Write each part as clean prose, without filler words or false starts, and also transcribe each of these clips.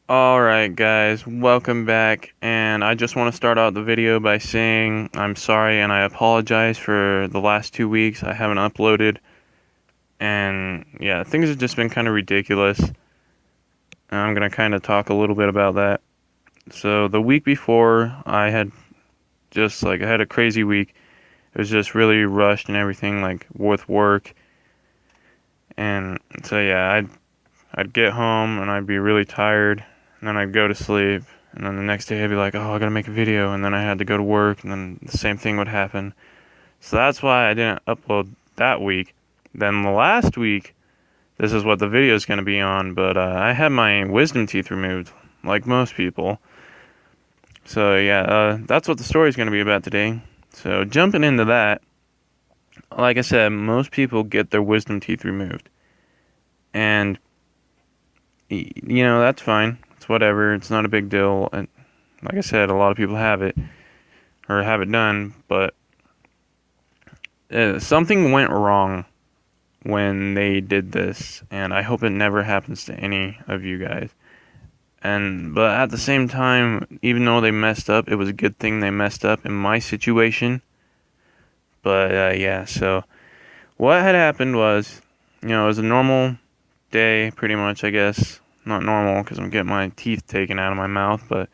Alright guys, welcome back, and I just want to start out the video by saying I'm sorry and I apologize for the last 2 weeks I haven't uploaded, and yeah, things have just been kind of ridiculous, and I'm going to kind of talk a little bit about that. So the week before, I had a crazy week. It was just really rushed and everything, like with work, and so yeah, I'd get home and I'd be really tired, and then I'd go to sleep, and then the next day I'd be like, oh, I gotta make a video, and then I had to go to work, and then the same thing would happen. So that's why I didn't upload that week. Then the last week, this is what the video is gonna be on, but I had my wisdom teeth removed, like most people. So yeah, that's what the story is gonna be about today. So jumping into that, like I said, most people get their wisdom teeth removed, and that's fine. It's whatever. It's not a big deal. And like I said, a lot of people have it or have it done, but something went wrong when they did this, and I hope it never happens to any of you guys. But at the same time, even though they messed up, it was a good thing they messed up in my situation. But yeah, so what had happened was, it was a normal day, pretty much, I guess. Not normal because I'm getting my teeth taken out of my mouth, but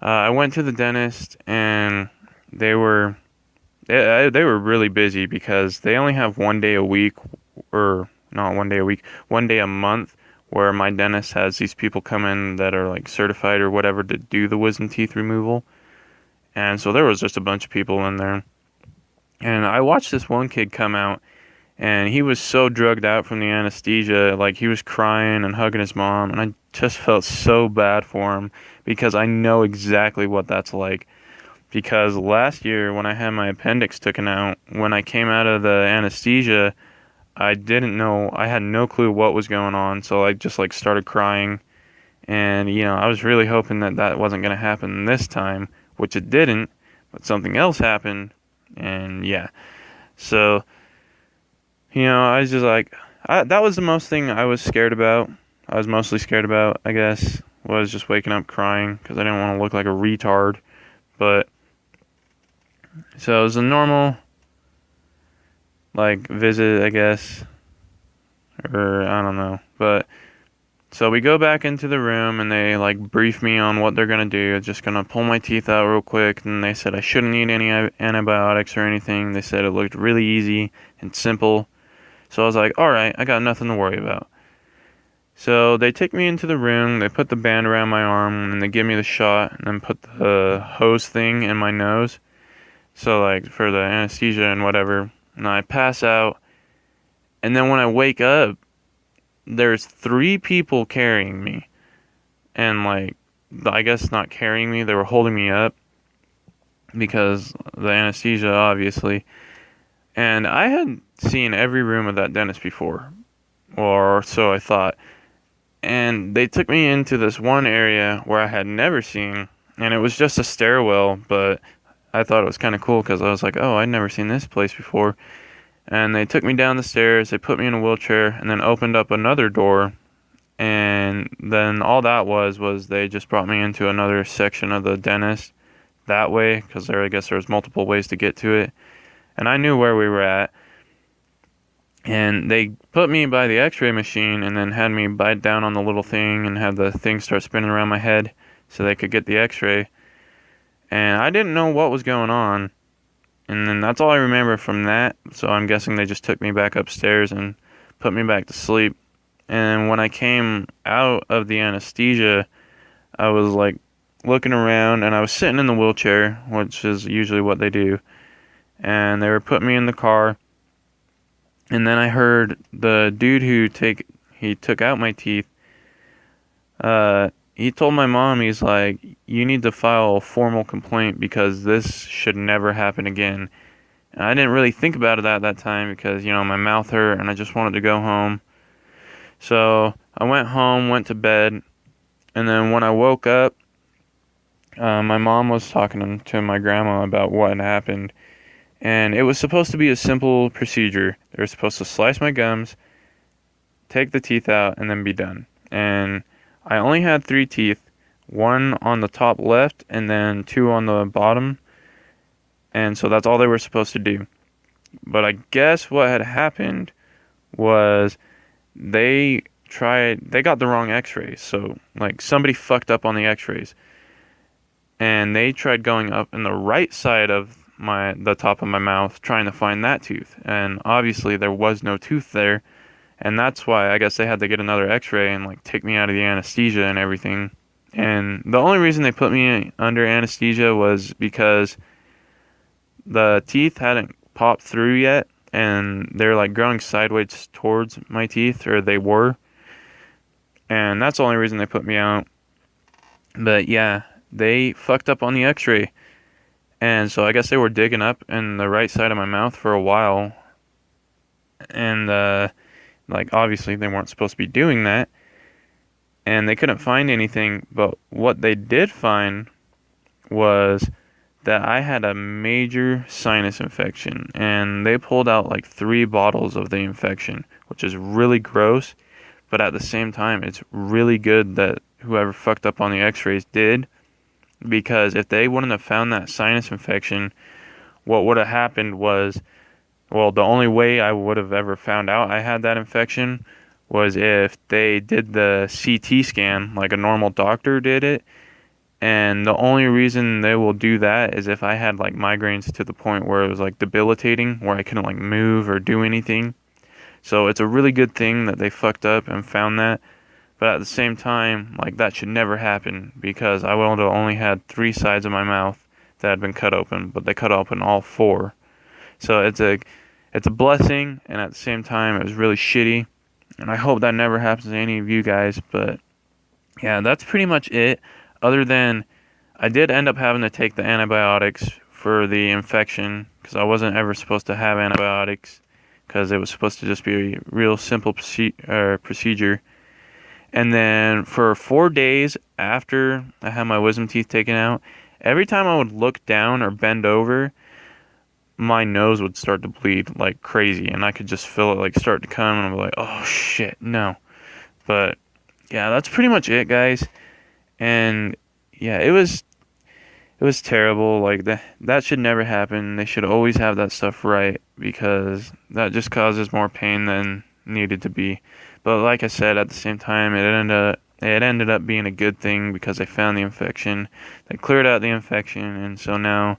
I went to the dentist, and they were really busy because they only have one day a week, or not one day a week, one day a month, where my dentist has these people come in that are like certified or whatever to do the wisdom teeth removal. And so there was just a bunch of people in there, and I watched this one kid come out, and he was so drugged out from the anesthesia, like he was crying and hugging his mom, and I just felt so bad for him because I know exactly what that's like. Because last year when I had my appendix taken out, when I came out of the anesthesia, I didn't know, I had no clue what was going on, so I just like started crying, and I was really hoping that that wasn't going to happen this time, which it didn't, but something else happened, and yeah. So I was just like, that was the most thing I was scared about. I was mostly scared about, I guess, was just waking up crying because I didn't want to look like a retard. But, so it was a normal, like, visit, I guess, or I don't know. But, so we go back into the room, and they, like, brief me on what they're going to do. They're just going to pull my teeth out real quick, and they said I shouldn't need any antibiotics or anything. They said it looked really easy and simple. So I was like, alright, I got nothing to worry about. So they take me into the room, they put the band around my arm, and they give me the shot, and then put the hose thing in my nose. So, like, for the anesthesia and whatever. And I pass out. And then when I wake up, there's 3 people carrying me. And, like, I guess not carrying me, they were holding me up. Because the anesthesia, obviously. And I had seen every room of that dentist before, or so I thought. And they took me into this one area where I had never seen, and it was just a stairwell, but I thought it was kind of cool because I was like, oh, I'd never seen this place before. And they took me down the stairs, they put me in a wheelchair, and then opened up another door. And then all that was they just brought me into another section of the dentist that way, because I guess there was multiple ways to get to it. And I knew where we were at. And they put me by the x-ray machine and then had me bite down on the little thing and had the thing start spinning around my head so they could get the x-ray. And I didn't know what was going on. And then that's all I remember from that. So I'm guessing they just took me back upstairs and put me back to sleep. And when I came out of the anesthesia, I was like looking around, and I was sitting in the wheelchair, which is usually what they do. And they were putting me in the car, and then I heard the dude who took out my teeth, he told my mom, he's like, you need to file a formal complaint because this should never happen again. And I didn't really think about it at that time because, my mouth hurt and I just wanted to go home. So I went home, went to bed, and then when I woke up, my mom was talking to my grandma about what had happened. And it was supposed to be a simple procedure. They were supposed to slice my gums, take the teeth out, and then be done. And I only had 3 teeth, one on the top left and then 2 on the bottom, and so that's all they were supposed to do. But I guess what had happened was they got the wrong x-rays. So like somebody fucked up on the x-rays, and they tried going up in the right side of the top of my mouth trying to find that tooth, and obviously there was no tooth there. And that's why I guess they had to get another x-ray and like take me out of the anesthesia and everything. And the only reason they put me under anesthesia was because the teeth hadn't popped through yet, and they're like growing sideways towards my teeth, or they were. And that's the only reason they put me out. But yeah, they fucked up on the x-ray. And so I guess they were digging up in the right side of my mouth for a while. And like obviously they weren't supposed to be doing that. And they couldn't find anything, but what they did find was that I had a major sinus infection, and they pulled out like 3 bottles of the infection, which is really gross, but at the same time, it's really good that whoever fucked up on the x-rays did, because if they wouldn't have found that sinus infection, what would have happened was, well, the only way I would have ever found out I had that infection was if they did the CT scan like a normal doctor did it. And the only reason they will do that is if I had like migraines to the point where it was like debilitating, where I couldn't like move or do anything. So it's a really good thing that they fucked up and found that. But at the same time, like that should never happen, because I would have only had 3 sides of my mouth that had been cut open, but they cut open all 4. So it's a blessing, and at the same time it was really shitty. And I hope that never happens to any of you guys. But yeah, that's pretty much it. Other than I did end up having to take the antibiotics for the infection, because I wasn't ever supposed to have antibiotics, because it was supposed to just be a real simple procedure. And then for 4 days after I had my wisdom teeth taken out, every time I would look down or bend over, my nose would start to bleed like crazy, and I could just feel it like start to come, and I'm like, oh shit, no. But yeah, that's pretty much it, guys. And yeah, it was terrible. Like that should never happen. They should always have that stuff right, because that just causes more pain than needed to be. But like I said, at the same time, it ended up being a good thing, because they found the infection. They cleared out the infection, and so now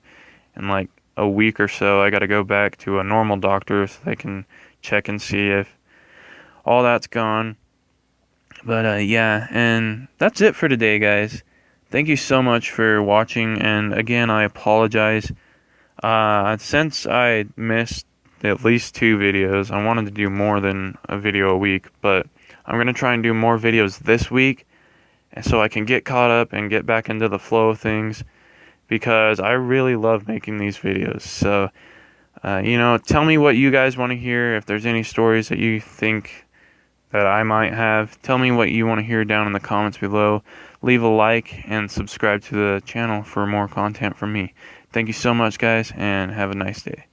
in like a week or so, I got to go back to a normal doctor so they can check and see if all that's gone. But yeah, and that's it for today, guys. Thank you so much for watching, and again, I apologize. Since I missed at least 2 videos, I wanted to do more than a video a week, but I'm going to try and do more videos this week, and so I can get caught up and get back into the flow of things, because I really love making these videos. So, tell me what you guys want to hear. If there's any stories that you think that I might have, tell me what you want to hear down in the comments below. Leave a like and subscribe to the channel for more content from me. Thank you so much, guys, and have a nice day.